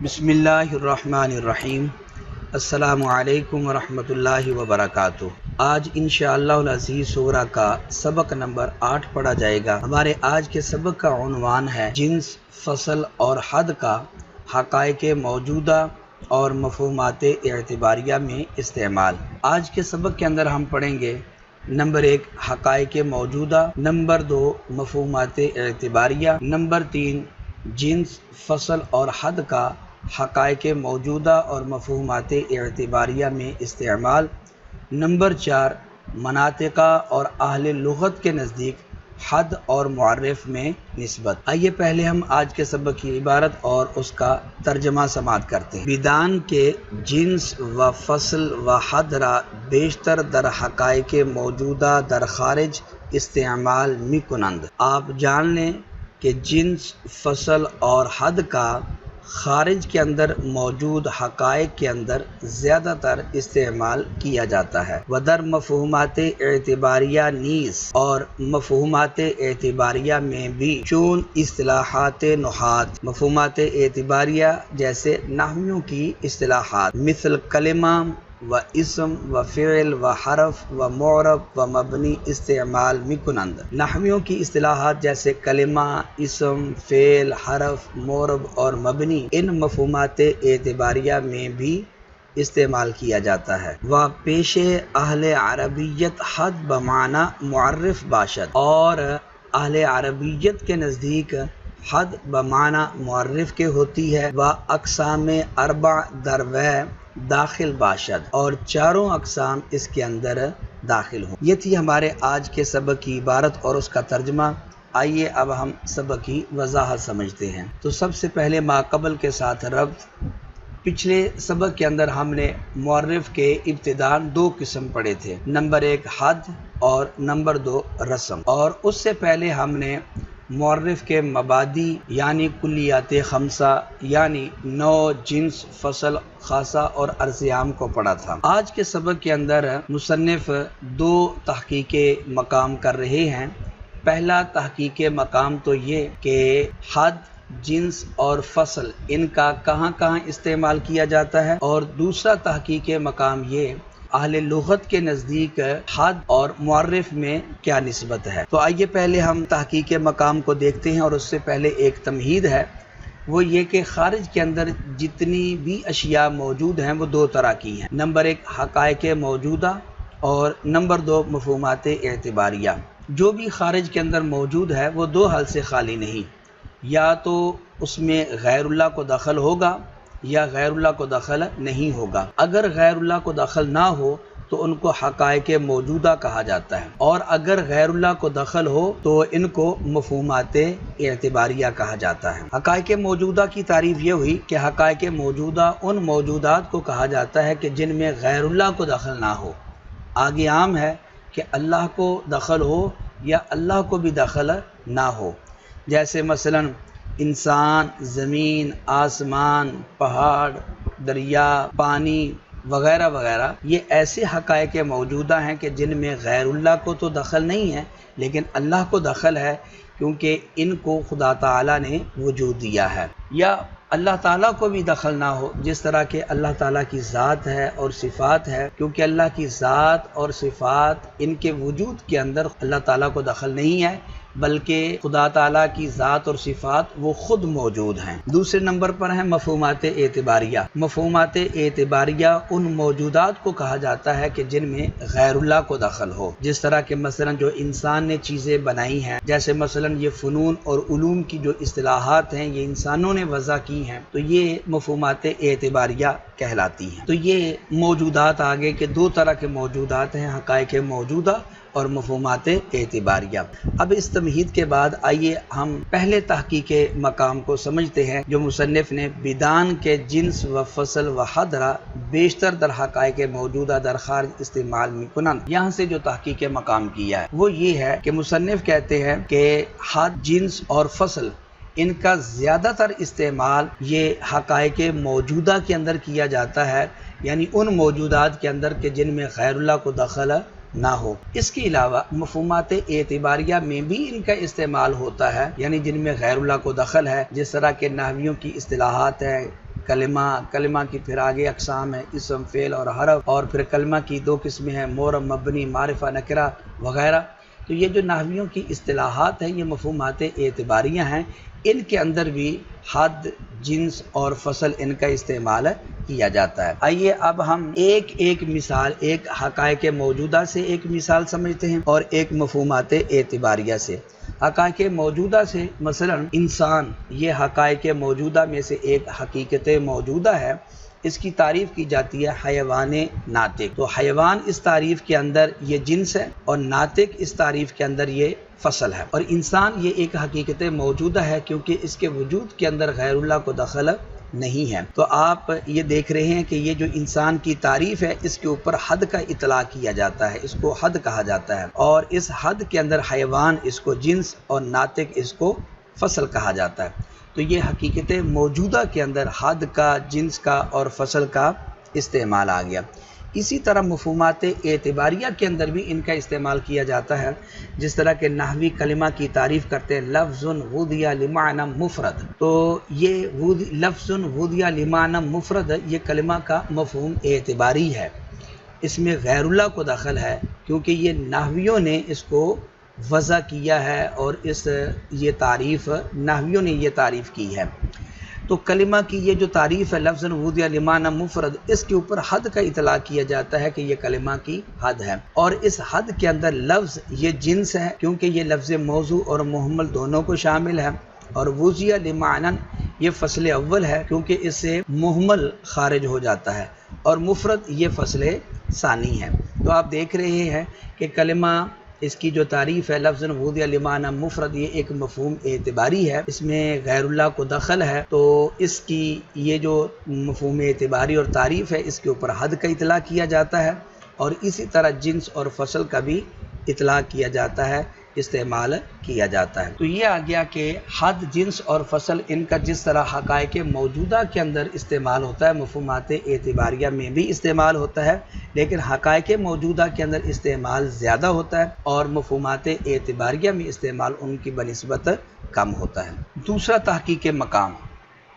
بسم اللہ الرحمن الرحیم۔ السلام علیکم ورحمۃ اللہ وبرکاتہ۔ آج انشاءاللہ العزیز سورہ کا سبق نمبر 8 پڑھا جائے گا۔ ہمارے آج کے سبق کا عنوان ہے جنس، فصل اور حد کا حقائق موجودہ اور مفہومات اعتباریہ میں استعمال۔ آج کے سبق کے اندر ہم پڑھیں گے نمبر 1 حقائق موجودہ، نمبر 2 مفہومات اعتباریہ، نمبر 3 جنس، فصل اور حد کا حقائق موجودہ اور مفہومات اعتباریہ میں استعمال، نمبر 4 مناطقہ اور اہل لغت کے نزدیک حد اور معرف میں نسبت۔ آئیے پہلے ہم آج کے سبق کی عبارت اور اس کا ترجمہ سماعت کرتے ہیں۔ بدان کے جنس و فصل و حد را بیشتر در حقائق موجودہ در خارج استعمال می کنند۔ آپ جان لیں کہ جنس، فصل اور حد کا خارج کے اندر موجود حقائق کے اندر زیادہ تر استعمال کیا جاتا ہے۔ ودر مفہومات اعتباریہ نیز، اور مفہومات اعتباریہ میں بھی، چون اصطلاحات نحات، مفہومات اعتباریہ جیسے نحویوں کی اصطلاحات، مثل کلمہ و اسم و فعل و حرف و معرب و مبنی استعمال می کنند۔ نحویوں کی اصطلاحات جیسے کلمہ، اسم، فعل، حرف، معرب اور مبنی، ان مفہومات اعتباریہ میں بھی استعمال کیا جاتا ہے۔ و پیش اہل عربیت حد بمعنی معرف باشد، اور اہل عربیت کے نزدیک حد بمعنی معرف کے ہوتی ہے۔ و اقسام اربع دروے داخل باشد، اور چاروں اقسام اس کے اندر داخل ہوں۔ یہ تھی ہمارے آج کے سبق کی عبارت اور اس کا ترجمہ۔ آئیے اب ہم سبق کی وضاحت سمجھتے ہیں۔ تو سب سے پہلے ما قبل کے ساتھ ربط۔ پچھلے سبق کے اندر ہم نے معرف کے ابتداءً 2 قسم پڑھے تھے، نمبر 1 حد اور نمبر 2 رسم، اور اس سے پہلے ہم نے معرف کے مبادی یعنی کلیات خمسہ یعنی نوع، جنس، فصل، خاصہ اور عرض عام کو پڑھا تھا۔ آج کے سبق کے اندر مصنف 2 تحقیق مقام کر رہے ہیں۔ پہلا تحقیق مقام تو یہ کہ حد، جنس اور فصل ان کا کہاں کہاں استعمال کیا جاتا ہے، اور دوسرا تحقیق مقام یہ اہل لغت کے نزدیک حد اور معرف میں کیا نسبت ہے۔ تو آئیے پہلے ہم تحقیق مقام کو دیکھتے ہیں، اور اس سے پہلے ایک تمہید ہے، وہ یہ کہ خارج کے اندر جتنی بھی اشیاء موجود ہیں وہ 2 طرح کی ہیں، نمبر 1 حقائق موجودہ اور نمبر 2 مفہومات اعتباریہ۔ جو بھی خارج کے اندر موجود ہے وہ 2 حال سے خالی نہیں، یا تو اس میں غیر اللہ کو دخل ہوگا یا غیر اللہ کو دخل نہیں ہوگا۔ اگر غیر اللہ کو دخل نہ ہو تو ان کو حقائق موجودہ کہا جاتا ہے، اور اگر غیر اللہ کو دخل ہو تو ان کو مفہومات اعتباریہ کہا جاتا ہے۔ حقائق موجودہ کی تعریف یہ ہوئی کہ حقائق موجودہ ان موجودات کو کہا جاتا ہے کہ جن میں غیر اللہ کو دخل نہ ہو۔ آگے عام ہے کہ اللہ کو دخل ہو یا اللہ کو بھی دخل نہ ہو، جیسے مثلا انسان، زمین، آسمان، پہاڑ، دریا، پانی وغیرہ وغیرہ، یہ ایسے حقائق موجودہ ہیں کہ جن میں غیر اللہ کو تو دخل نہیں ہے لیکن اللہ کو دخل ہے، کیونکہ ان کو خدا تعالیٰ نے وجود دیا ہے۔ یا اللہ تعالیٰ کو بھی دخل نہ ہو، جس طرح کہ اللہ تعالیٰ کی ذات ہے اور صفات ہے، کیونکہ اللہ کی ذات اور صفات ان کے وجود کے اندر اللہ تعالیٰ کو دخل نہیں ہے، بلکہ خدا تعالیٰ کی ذات اور صفات وہ خود موجود ہیں۔ دوسرے نمبر پر ہیں مفہومات اعتباریہ۔ مفہومات اعتباریہ ان موجودات کو کہا جاتا ہے کہ جن میں غیر اللہ کو دخل ہو، جس طرح کہ مثلا جو انسان نے چیزیں بنائی ہیں، جیسے مثلا یہ فنون اور علوم کی جو اصطلاحات ہیں یہ انسانوں نے وضع کی ہیں، تو یہ مفہومات اعتباریہ کہلاتی ہیں۔ تو یہ موجودات آگے کے 2 طرح کے موجودات ہیں، حقائق موجودہ اور مفہومات اعتباریہ۔ اب اس تمہید کے بعد آئیے ہم پہلے تحقیق مقام کو سمجھتے ہیں، جو مصنف نے بدان کے جنس و فصل و حد را بیشتر در حقائق موجودہ در خارج استعمال می کنند۔ یہاں سے جو تحقیق مقام کیا ہے وہ یہ ہے کہ مصنف کہتے ہیں کہ حد، جنس اور فصل ان کا زیادہ تر استعمال یہ حقائق موجودہ کے اندر کیا جاتا ہے، یعنی ان موجودات کے اندر کہ جن میں غیر اللہ کو دخل نہ ہو۔ اس کے علاوہ مفہومات اعتباریہ میں بھی ان کا استعمال ہوتا ہے، یعنی جن میں غیر اللہ کو دخل ہے، جس طرح کے نحویوں کی اصطلاحات ہیں، کلمہ کی پھر آگے اقسام ہے اسم فعل اور حرف، اور پھر کلمہ کی دو قسمیں ہیں معرب مبنی معرفہ نکرہ وغیرہ۔ تو یہ جو نحویوں کی اصطلاحات ہیں یہ مفہومات اعتباریہ ہیں، ان کے اندر بھی حد، جنس اور فصل ان کا استعمال کیا جاتا ہے۔ آئیے اب ہم ایک مثال، ایک حقائق موجودہ سے ایک مثال سمجھتے ہیں اور ایک مفہومات اعتباریہ سے۔ حقائق موجودہ سے مثلا انسان، یہ حقائق موجودہ میں سے ایک حقیقت موجودہ ہے، اس کی تعریف کی جاتی ہے حیوان ناطق۔ تو حیوان اس تعریف کے اندر یہ جنس ہے اور ناطق اس تعریف کے اندر یہ فصل ہے، اور انسان یہ ایک حقیقت موجودہ ہے کیونکہ اس کے وجود کے اندر غیر اللہ کو دخل نہیں ہے۔ تو آپ یہ دیکھ رہے ہیں کہ یہ جو انسان کی تعریف ہے اس کے اوپر حد کا اطلاق کیا جاتا ہے، اس کو حد کہا جاتا ہے، اور اس حد کے اندر حیوان اس کو جنس اور ناطق اس کو فصل کہا جاتا ہے۔ تو یہ حقیقت موجودہ کے اندر حد کا، جنس کا اور فصل کا استعمال آ گیا۔ اسی طرح مفہومات اعتباریہ کے اندر بھی ان کا استعمال کیا جاتا ہے، جس طرح کہ نحوی کلمہ کی تعریف کرتے ہیں لفظ وضع لمعنی مفرد۔ تو یہ لفظ وضع لمعنی مفرد یہ کلمہ کا مفہوم اعتباری ہے، اس میں غیر اللہ کو دخل ہے کیونکہ یہ نحویوں نے اس کو وضع کیا ہے اور نحویوں نے یہ تعریف کی ہے۔ تو کلمہ کی یہ جو تعریف ہے لفظ وضع لمعنی مفرد، اس کے اوپر حد کا اطلاق کیا جاتا ہے کہ یہ کلمہ کی حد ہے، اور اس حد کے اندر لفظ یہ جنس ہے کیونکہ یہ لفظ موضوع اور محمل دونوں کو شامل ہے، اور وضع لمعنی یہ فصل اول ہے کیونکہ اس سے محمل خارج ہو جاتا ہے، اور مفرد یہ فصل ثانی ہے۔ تو آپ دیکھ رہے ہیں کہ کلمہ، اس کی جو تعریف ہے لفظ وضع لمعنی مفرد، یہ ایک مفہوم اعتباری ہے، اس میں غیر اللہ کو دخل ہے، تو اس کی یہ جو مفہوم اعتباری اور تعریف ہے اس کے اوپر حد کا اطلاق کیا جاتا ہے، اور اسی طرح جنس اور فصل کا بھی اطلاق کیا جاتا ہے، استعمال کیا جاتا ہے۔ تو یہ آ گیا کہ حد، جنس اور فصل ان کا جس طرح حقائق موجودہ کے اندر استعمال ہوتا ہے، مفہومات اعتباریہ میں بھی استعمال ہوتا ہے، لیکن حقائق موجودہ کے اندر استعمال زیادہ ہوتا ہے اور مفہومات اعتباریہ میں استعمال ان کی بنسبت کم ہوتا ہے۔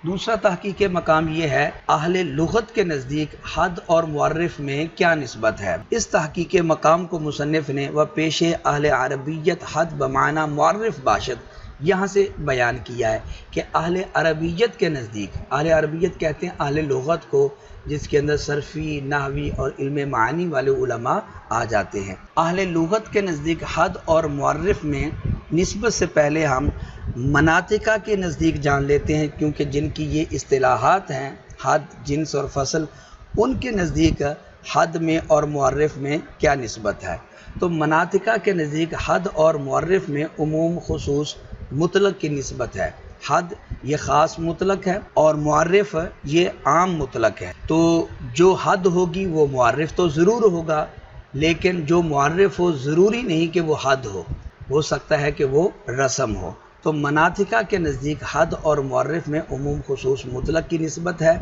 دوسرا تحقیق مقام یہ ہے اہل لغت کے نزدیک حد اور معرف میں کیا نسبت ہے۔ اس تحقیق مقام کو مصنف نے و پیش اہل عربیت حد بمعنی معرف باشد یہاں سے بیان کیا ہے کہ اہل عربیت کے نزدیک، اہل عربیت کہتے ہیں اہل لغت کو جس کے اندر صرفی، نحوی اور علم معانی والے علماء آ جاتے ہیں، اہل لغت کے نزدیک حد اور معرف میں نسبت سے پہلے ہم مناطقہ کے نزدیک جان لیتے ہیں، کیونکہ جن کی یہ اصطلاحات ہیں حد، جنس اور فصل، ان کے نزدیک حد میں اور معرف میں کیا نسبت ہے۔ تو مناطقہ کے نزدیک حد اور معرف میں عموم، خصوص، مطلق کی نسبت ہے۔ حد یہ خاص مطلق ہے اور معرف یہ عام مطلق ہے۔ تو جو حد ہوگی وہ معرف تو ضرور ہوگا، لیکن جو معرف ہو ضروری نہیں کہ وہ حد ہو سکتا ہے کہ وہ رسم ہو۔ تو مناطقہ کے نزدیک حد اور معرف میں عموم، خصوص، مطلق کی نسبت ہے۔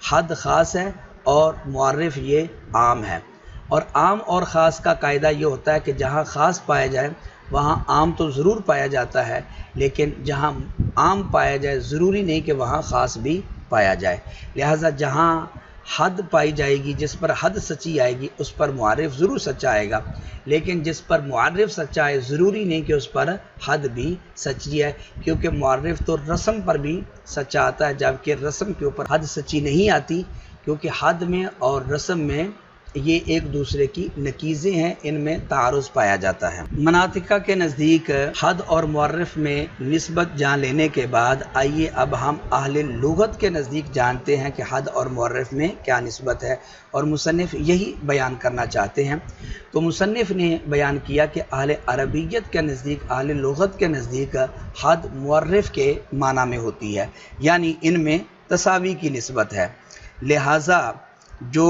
حد خاص ہے اور معرف یہ عام ہے، اور عام اور خاص کا قاعدہ یہ ہوتا ہے کہ جہاں خاص پایا جائے وہاں عام تو ضرور پایا جاتا ہے، لیکن جہاں عام پایا جائے ضروری نہیں کہ وہاں خاص بھی پایا جائے۔ لہٰذا جہاں حد پائی جائے گی، جس پر حد سچی آئے گی اس پر معرف ضرور سچا آئے گا، لیکن جس پر معرف سچا ہے ضروری نہیں کہ اس پر حد بھی سچی ہے، کیونکہ معرف تو رسم پر بھی سچا آتا ہے، جبکہ رسم کے اوپر حد سچی نہیں آتی، کیونکہ حد میں اور رسم میں یہ ایک دوسرے کی نقیضیں ہیں، ان میں تعارض پایا جاتا ہے۔ مناطقہ کے نزدیک حد اور معرف میں نسبت جان لینے کے بعد آئیے اب ہم اہل لغت کے نزدیک جانتے ہیں کہ حد اور معرف میں کیا نسبت ہے، اور مصنف یہی بیان کرنا چاہتے ہیں۔ تو مصنف نے بیان کیا کہ اہل عربیت کے نزدیک، اہل لغت کے نزدیک حد معرف کے معنی میں ہوتی ہے، یعنی ان میں تساوی کی نسبت ہے۔ لہٰذا جو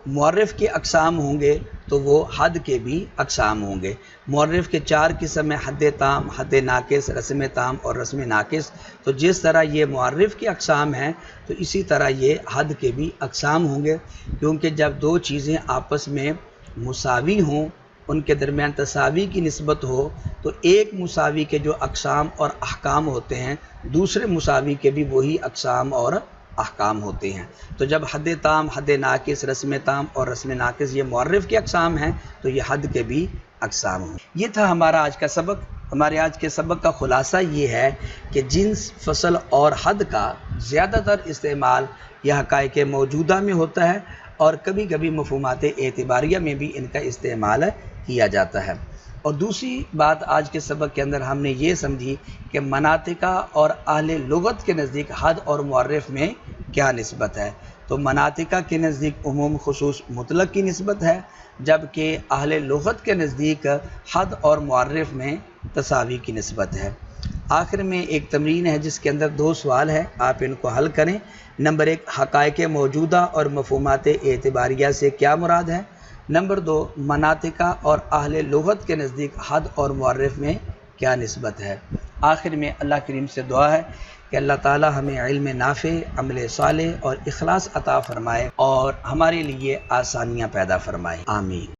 معرف کے اقسام ہوں گے تو وہ حد کے بھی اقسام ہوں گے۔ معرف کے 4 قسم ہیں: حد تام، حد ناقص، رسم تام اور رسم ناقص۔ تو جس طرح یہ معرف کے اقسام ہیں تو اسی طرح یہ حد کے بھی اقسام ہوں گے، کیونکہ جب دو چیزیں آپس میں مساوی ہوں، ان کے درمیان تساوی کی نسبت ہو، تو ایک مساوی کے جو اقسام اور احکام ہوتے ہیں دوسرے مساوی کے بھی وہی اقسام اور احکام ہوتے ہیں۔ تو جب حد تام، حد ناقص، رسم تام اور رسم ناقص یہ معرف کے اقسام ہیں تو یہ حد کے بھی اقسام ہیں۔ یہ تھا ہمارا آج کا سبق۔ ہمارے آج کے سبق کا خلاصہ یہ ہے کہ جنس، فصل اور حد کا زیادہ تر استعمال یہ حقائق موجودہ میں ہوتا ہے اور کبھی کبھی مفہومات اعتباریہ میں بھی ان کا استعمال کیا جاتا ہے۔ اور دوسری بات آج کے سبق کے اندر ہم نے یہ سمجھی کہ مناطقہ اور اہل لغت کے نزدیک حد اور معرف میں کیا نسبت ہے۔ تو مناطقہ کے نزدیک عموم خصوص مطلق کی نسبت ہے، جبکہ اہل لغت کے نزدیک حد اور معرف میں تساوی کی نسبت ہے۔ آخر میں ایک تمرین ہے جس کے اندر 2 سوال ہے، آپ ان کو حل کریں۔ نمبر 1، حقائق موجودہ اور مفہومات اعتباریہ سے کیا مراد ہے؟ نمبر 2، مناطقہ اور اہل لغت کے نزدیک حد اور معرف میں کیا نسبت ہے؟ آخر میں اللہ کریم سے دعا ہے کہ اللہ تعالی ہمیں علم نافع، عمل صالح اور اخلاص عطا فرمائے اور ہمارے لیے آسانیاں پیدا فرمائے۔ آمین۔